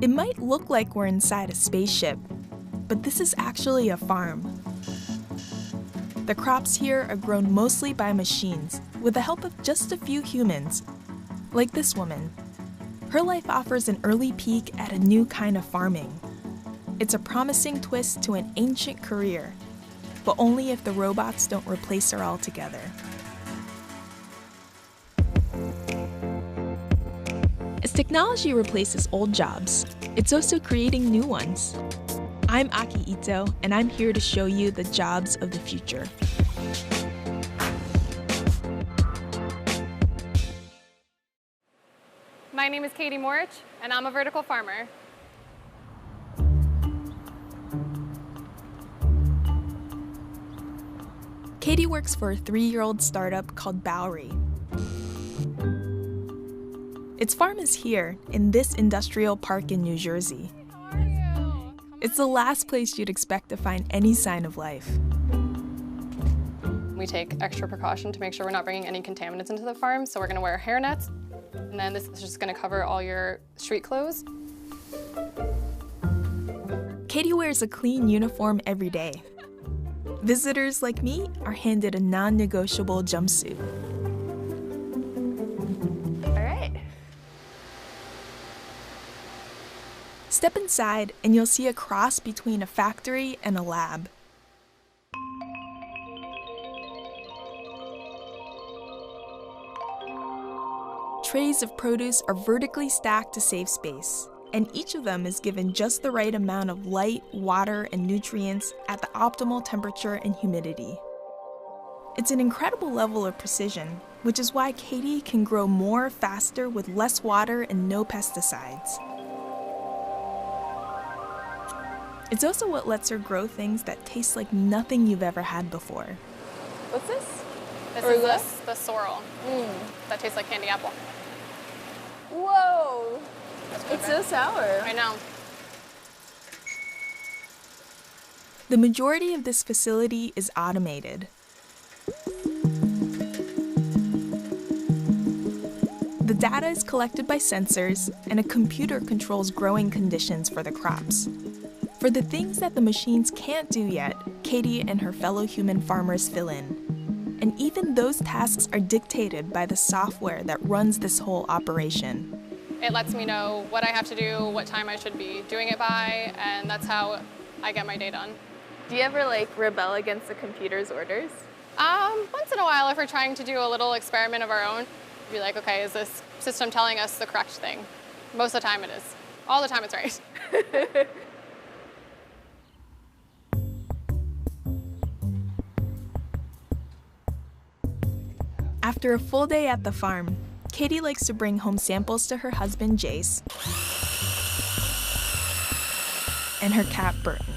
It might look like we're inside a spaceship, but this is actually a farm. The crops here are grown mostly by machines, with the help of just a few humans, like this woman. Her life offers an early peek at a new kind of farming. It's a promising twist to an ancient career, but only if the robots don't replace her altogether. As technology replaces old jobs, it's also creating new ones. I'm Aki Ito, and I'm here to show you the jobs of the future. My name is Katie Morich, and I'm a vertical farmer. Katie works for a 3-year-old startup called Bowery. Its farm is here, in this industrial park in New Jersey. It's the last place you'd expect to find any sign of life. We take extra precaution to make sure we're not bringing any contaminants into the farm, so we're going to wear hairnets, and then this is just going to cover all your street clothes. Katie wears a clean uniform every day. Visitors like me are handed a non-negotiable jumpsuit. Step inside and you'll see a cross between a factory and a lab. Trays of produce are vertically stacked to save space, and each of them is given just the right amount of light, water, and nutrients at the optimal temperature and humidity. It's an incredible level of precision, which is why Katie can grow more faster with less water and no pesticides. It's also what lets her grow things that taste like nothing you've ever had before. What's this? This is the sorrel. That tastes like candy apple. Whoa! Good, it's so sour. I know. The majority of this facility is automated. The data is collected by sensors, and a computer controls growing conditions for the crops. For the things that the machines can't do yet, Katie and her fellow human farmers fill in. And even those tasks are dictated by the software that runs this whole operation. It lets me know what I have to do, what time I should be doing it by, and that's how I get my day done. Do you ever rebel against the computer's orders? Once in a while, if we're trying to do a little experiment of our own, be like, okay, is this system telling us the correct thing? Most of the time it is. All the time it's right. After a full day at the farm, Katie likes to bring home samples to her husband, Jace, and her cat, Burton.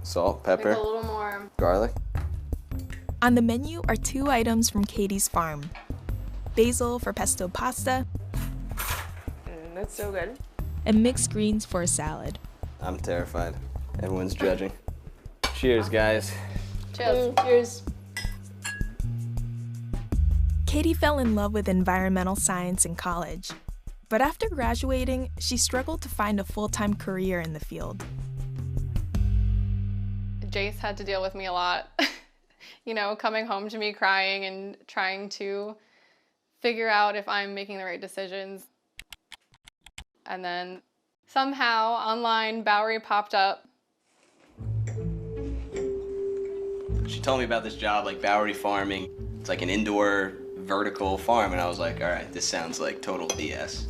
Salt, pepper, a little more garlic. On the menu are 2 items from Katie's farm: basil for pesto pasta, That's so good. and mixed greens for a salad. I'm terrified. Everyone's judging. Cheers, guys. Cheers. Cheers. Katie fell in love with environmental science in college, but after graduating, she struggled to find a full-time career in the field. Jace had to deal with me a lot. You know, coming home to me crying and trying to figure out if I'm making the right decisions. And then somehow online Bowery popped up. She told me about this job, like Bowery Farming. It's like an indoor vertical farm, and I was like, all right, this sounds like total BS.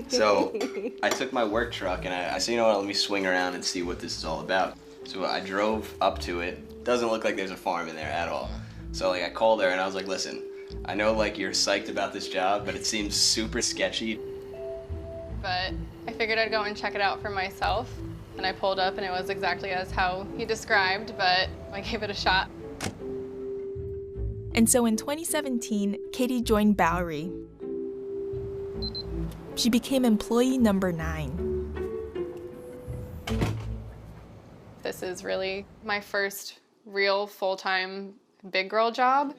So I took my work truck and I said, you know what, let me swing around and see what this is all about. So I drove up to it. Doesn't look like there's a farm in there at all. So I called her and I was like, listen, I know you're psyched about this job, but it seems super sketchy. But I figured I'd go and check it out for myself. And I pulled up and it was exactly as how he described, but I gave it a shot. And so in 2017, Katie joined Bowery. She became employee number 9. This is really my first real full-time big girl job.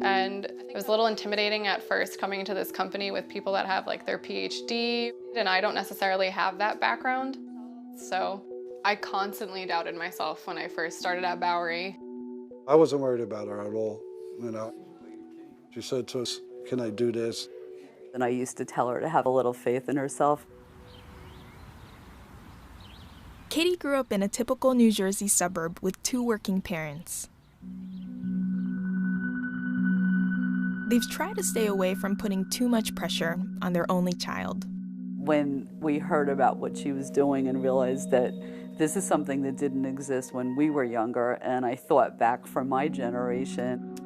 And it was a little intimidating at first coming into this company with people that have like their PhD, and I don't necessarily have that background. So I constantly doubted myself when I first started at Bowery. I wasn't worried about her at all, you know. She said to us, "Can I do this?" And I used to tell her to have a little faith in herself. Katie grew up in a typical New Jersey suburb with 2 working parents. They've tried to stay away from putting too much pressure on their only child. When we heard about what she was doing and realized that this is something that didn't exist when we were younger, and I thought back from my generation,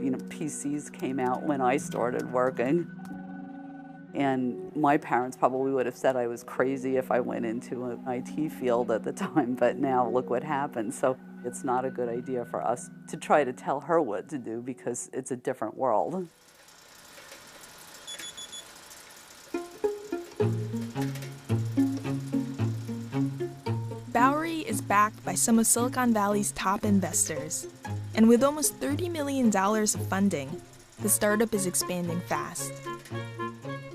you know, PCs came out when I started working. And my parents probably would have said I was crazy if I went into an IT field at the time, but now look what happened. So it's not a good idea for us to try to tell her what to do because it's a different world. Bowery is backed by some of Silicon Valley's top investors. And with almost $30 million of funding, the startup is expanding fast.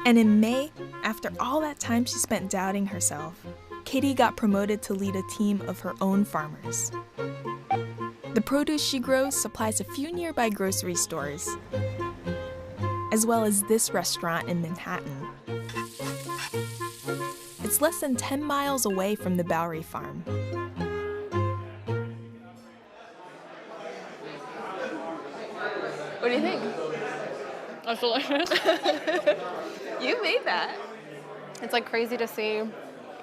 And in May, after all that time she spent doubting herself, Katie got promoted to lead a team of her own farmers. The produce she grows supplies a few nearby grocery stores, as well as this restaurant in Manhattan. It's less than 10 miles away from the Bowery farm. What do you think? That's delicious. You made that. It's like crazy to see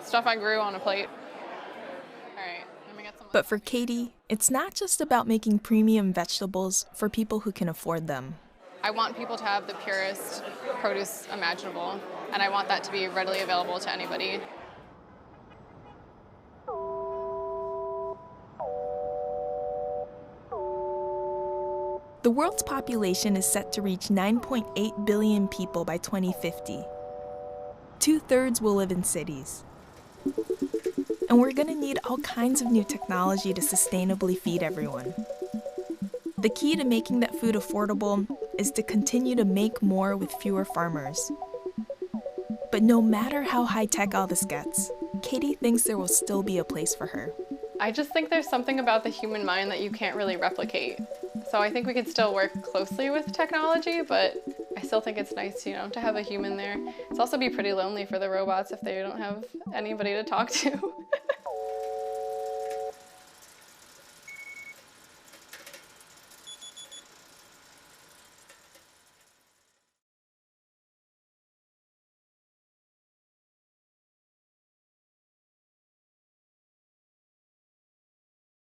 stuff I grew on a plate. All right, let me get some. But for Katie, it's not just about making premium vegetables for people who can afford them. I want people to have the purest produce imaginable, and I want that to be readily available to anybody. The world's population is set to reach 9.8 billion people by 2050. 2/3 will live in cities. And we're gonna need all kinds of new technology to sustainably feed everyone. The key to making that food affordable is to continue to make more with fewer farmers. But no matter how high-tech all this gets, Katie thinks there will still be a place for her. I just think there's something about the human mind that you can't really replicate. So I think we can still work closely with technology, but I still think it's nice, you know, to have a human there. It's also be pretty lonely for the robots if they don't have anybody to talk to.